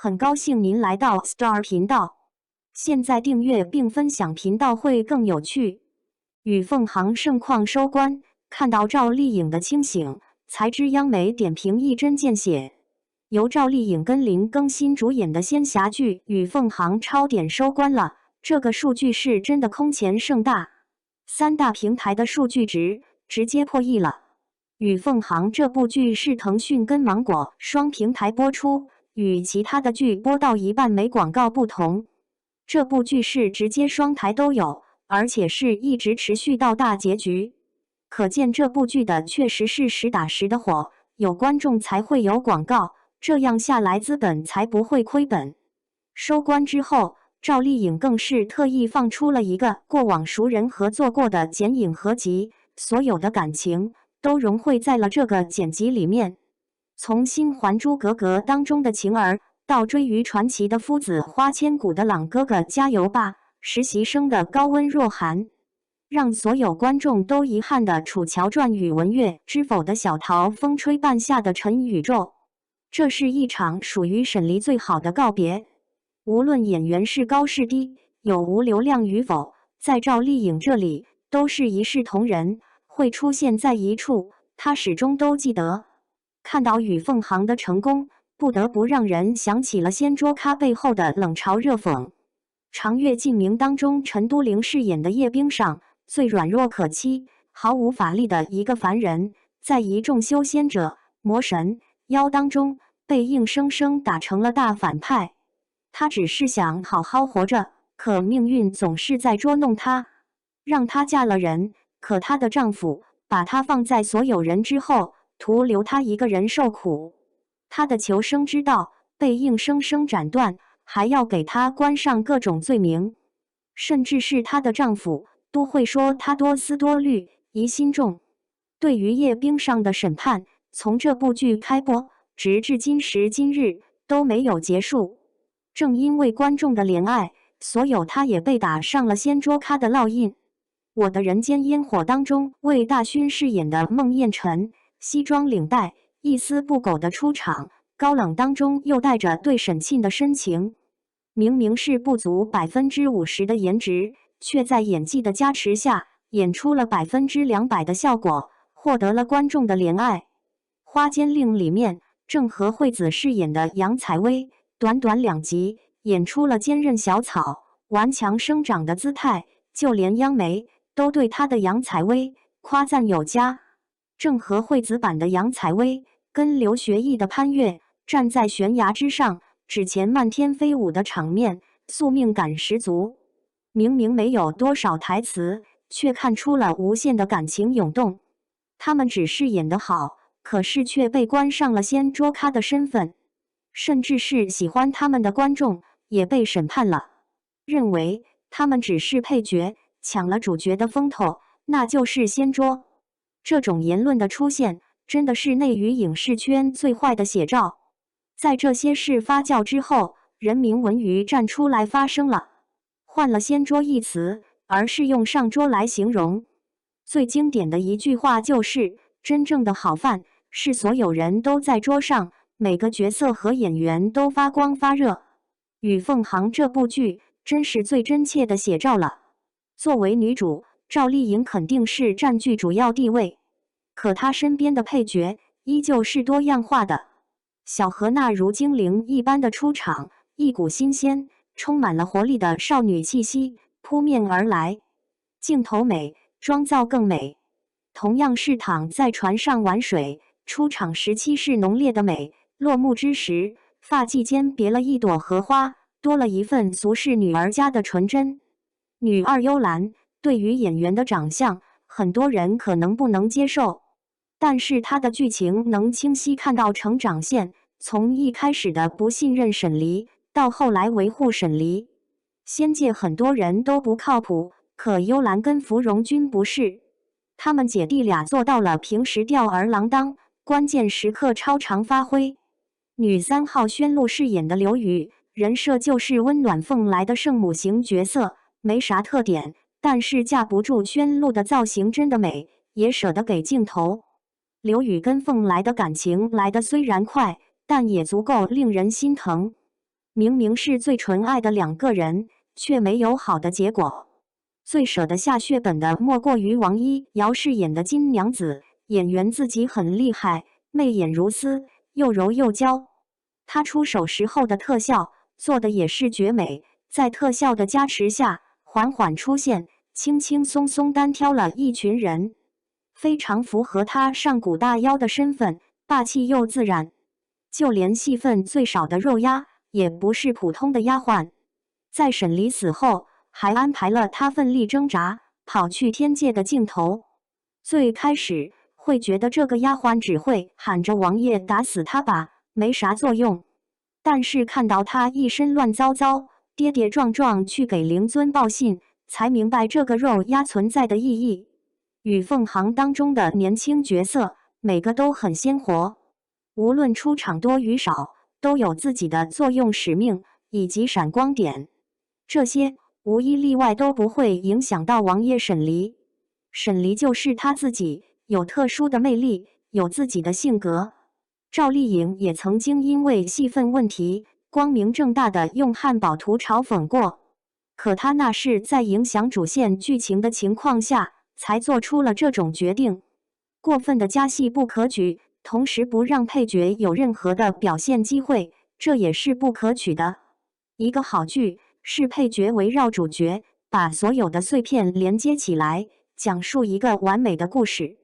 很高兴您来到 Star 频道。现在订阅并分享频道会更有趣。与凤航盛况收官，看到赵丽颖的清醒，才知央媒点评一针见血。由赵丽颖跟林更新主演的仙侠剧《与凤航》超点收官了，这个数据是真的空前盛大，3大平台的数据值直接破亿了。《与凤航》这部剧是腾讯跟芒果双平台播出，与其他的剧播到一半没广告不同，这部剧是直接双台都有，而且是一直持续到大结局。可见这部剧的确实是实打实的火，有观众才会有广告，这样下来资本才不会亏本。收官之后，赵丽颖更是特意放出了一个过往熟人合作过的剪影合集，所有的感情都融汇在了这个剪辑里面。从新《还珠格格》当中的晴儿，到追鱼传奇的夫子花千骨的朗哥哥加油吧，实习生的高温若寒，让所有观众都遗憾的《楚乔传》与文月知否的小桃风吹半夏的陈宇宙。这是一场属于沈黎最好的告别。无论演员是高是低，有无流量与否，在赵丽颖这里都是一视同仁，会出现在一处，她始终都记得。看到与凤航的成功，不得不让人想起了掀桌咖背后的冷嘲热讽。《长月烬明》当中陈都灵饰演的叶冰裳，最软弱可欺、毫无法力的一个凡人，在一众修仙者、魔神、妖当中被硬生生打成了大反派。她只是想好好活着，可命运总是在捉弄她，让她嫁了人，可她的丈夫把她放在所有人之后，徒留她一个人受苦。她的求生之道被硬生生斩断，还要给她冠上各种罪名，甚至是她的丈夫都会说她多思多虑、疑心重。对于叶冰裳的审判，从这部剧开播直至今时今日都没有结束。正因为观众的怜爱，所有她也被打上了掀桌咖的烙印。我的人间烟火当中为大勋饰演的孟宴臣，西装领带，一丝不苟的出场，高冷当中又带着对沈庆的深情。明明是不足50%的颜值，却在演技的加持下演出了200%的效果，获得了观众的怜爱。《花间令》里面郑和惠子饰演的杨采薇，短短2集演出了坚韧小草、顽强生长的姿态，就连央媒都对她的杨采薇夸赞有加。郑和惠子版的杨采薇跟刘学义的潘越站在悬崖之上，指前漫天飞舞的场面，宿命感十足。明明没有多少台词，却看出了无限的感情涌动。他们只是演得好，可是却被冠上了掀桌咖的身份，甚至是喜欢他们的观众也被审判了，认为他们只是配角，抢了主角的风头，那就是掀桌。这种言论的出现，真的是内娱影视圈最坏的写照。在这些事发酵之后，人民文娱站出来发声了，换了掀桌一词，而是用上桌来形容。最经典的一句话就是，真正的好饭是所有人都在桌上，每个角色和演员都发光发热。与凤航这部剧真是最真切的写照了。作为女主，赵丽颖肯定是占据主要地位，可她身边的配角依旧是多样化的。小何娜如精灵一般的出场，一股新鲜、充满了活力的少女气息扑面而来，镜头美，妆造更美。同样是躺在船上玩水，出场时期是浓烈的美，落幕之时，发髻间别了一朵荷花，多了一份俗世女儿家的纯真。女二幽兰，对于演员的长相，很多人可能不能接受，但是她的剧情能清晰看到成长线，从一开始的不信任沈黎，到后来维护沈黎。仙界很多人都不靠谱，可幽兰跟芙蓉君不是，他们姐弟俩做到了平时吊儿郎当，关键时刻超常发挥。女3号宣璐饰演的刘宇，人设就是温暖凤来的圣母型角色，没啥特点，但是架不住宣璐的造型真的美，也舍得给镜头。刘宇跟凤来的感情来得虽然快，但也足够令人心疼。明明是最纯爱的两个人，却没有好的结果。最舍得下血本的莫过于王一瑶饰演的金娘子，演员自己很厉害，媚眼如丝，又柔又娇。她出手时候的特效做的也是绝美，在特效的加持下，缓缓出现，轻轻松松单挑了一群人，非常符合她上古大妖的身份，霸气又自然。就连戏份最少的肉鸭，也不是普通的丫鬟。在沈离死后，还安排了她奋力挣扎，跑去天界的镜头。最开始会觉得这个丫鬟只会喊着王爷打死他吧，没啥作用。但是看到她一身乱糟糟，跌跌撞撞去给灵尊报信，才明白这个肉鸭存在的意义。与凤行当中的年轻角色，每个都很鲜活，无论出场多与少，都有自己的作用使命以及闪光点。这些无一例外都不会影响到王爷沈离。沈离就是他自己，有特殊的魅力，有自己的性格。赵丽颖也曾经因为戏份问题，光明正大的用汉堡图嘲讽过，可她那是在影响主线剧情的情况下，才做出了这种决定。过分的加戏不可取，同时不让配角有任何的表现机会，这也是不可取的。一个好剧是配角围绕主角，把所有的碎片连接起来，讲述一个完美的故事。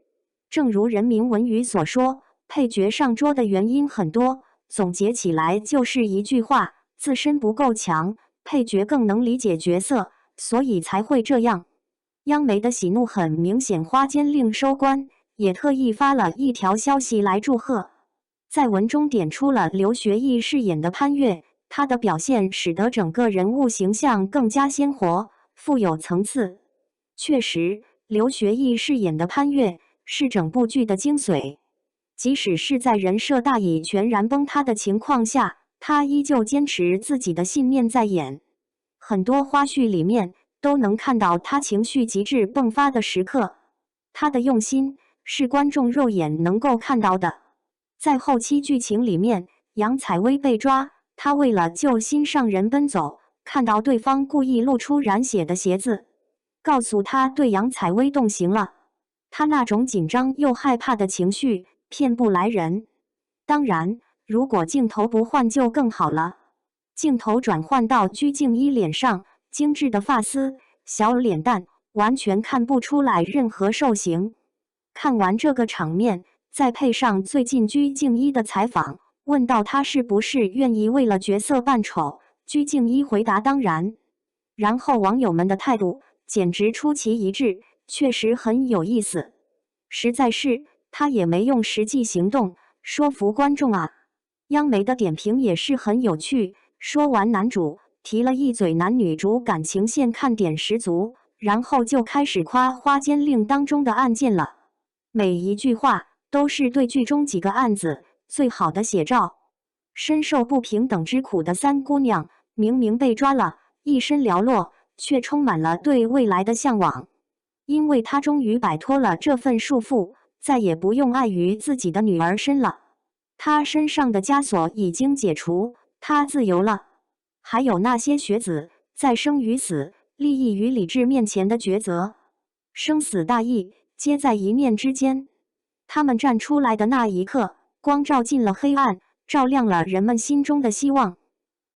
正如人民文语所说，配角上桌的原因很多，总结起来就是一句话：自身不够强，配角更能理解角色，所以才会这样。央媒的喜怒很明显，花间令收官，也特意发了一条消息来祝贺，在文中点出了刘学义饰演的潘越，他的表现使得整个人物形象更加鲜活，富有层次。确实，刘学义饰演的潘越是整部剧的精髓，即使是在人设大已全然崩塌的情况下，他依旧坚持自己的信念在演。很多花絮里面都能看到他情绪极致迸发的时刻，他的用心是观众肉眼能够看到的。在后期剧情里面，杨采薇被抓，他为了救心上人奔走，看到对方故意露出染血的鞋子，告诉他对杨采薇动刑了。他那种紧张又害怕的情绪骗不来人。当然，如果镜头不换就更好了。镜头转换到鞠婧祎脸上，精致的发丝，小脸蛋，完全看不出来任何受刑。看完这个场面，再配上最近鞠婧祎的采访，问到她是不是愿意为了角色扮丑，鞠婧祎回答当然。然后网友们的态度简直出奇一致，确实很有意思。实在是，他也没用实际行动说服观众啊。央媒的点评也是很有趣，说完男主，提了一嘴男女主感情线看点十足，然后就开始夸花间令当中的案件了。每一句话都是对剧中几个案子最好的写照。深受不平等之苦的三姑娘，明明被抓了，一身寥落，却充满了对未来的向往。因为她终于摆脱了这份束缚，再也不用碍于自己的女儿身了。她身上的枷锁已经解除，她自由了。还有那些学子在生与死、利益与理智面前的抉择，生死大义皆在一念之间。他们站出来的那一刻，光照进了黑暗，照亮了人们心中的希望。